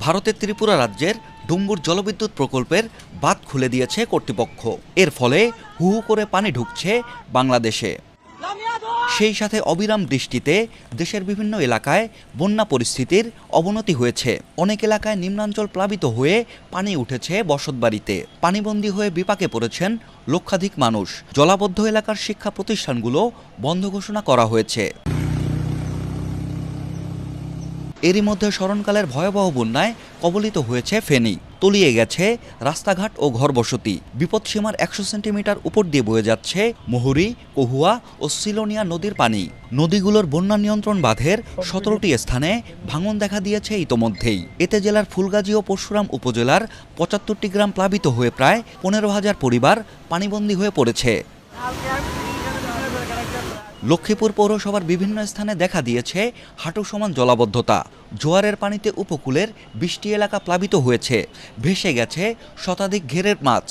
ভারতের ত্রিপুরা রাজ্যের ডুম্বুর জলবিদ্যুৎ প্রকল্পের বাঁধ খুলে দিয়েছে কর্তৃপক্ষ। এর ফলে হু হু করে পানি ঢুকছে বাংলাদেশে। সেই সাথে অবিরাম বৃষ্টিতে দেশের বিভিন্ন এলাকায় বন্যা পরিস্থিতির অবনতি হয়েছে। অনেক এলাকায় নিম্নাঞ্চল প্লাবিত হয়ে পানি উঠেছে বসতবাড়িতে। পানিবন্দী হয়ে বিপাকে পড়েছেন লক্ষাধিক মানুষ। জলাবদ্ধ এলাকার শিক্ষা প্রতিষ্ঠানগুলো বন্ধ ঘোষণা করা হয়েছে। এরই মধ্যে স্মরণকালের ভয়াবহ বন্যায় কবলিত হয়েছে ফেনী। তলিয়ে গেছে রাস্তাঘাট ও ঘরবসতি। বিপদসীমার ১০০ সেন্টিমিটার উপর দিয়ে বয়ে যাচ্ছে মুহুরী, কহুয়া ও সিলোনিয়া নদীর পানি। নদীগুলোর বন্যা নিয়ন্ত্রণ বাঁধের ১৭টি স্থানে ভাঙন দেখা দিয়েছে ইতোমধ্যেই। এতে জেলার ফুলগাজী ও পরশুরাম উপজেলার ৭৫টি গ্রাম প্লাবিত হয়ে প্রায় ১৫,০০০ পরিবার পানিবন্দী হয়ে পড়েছে। লক্ষ্মীপুর পৌরসভার বিভিন্ন স্থানে দেখা দিয়েছে হাঁটু সমান জলাবদ্ধতা। জোয়ারের পানিতে উপকূলের ২০টি এলাকা প্লাবিত হয়েছে। ভেসে গেছে শতাধিক ঘেরের মাছ।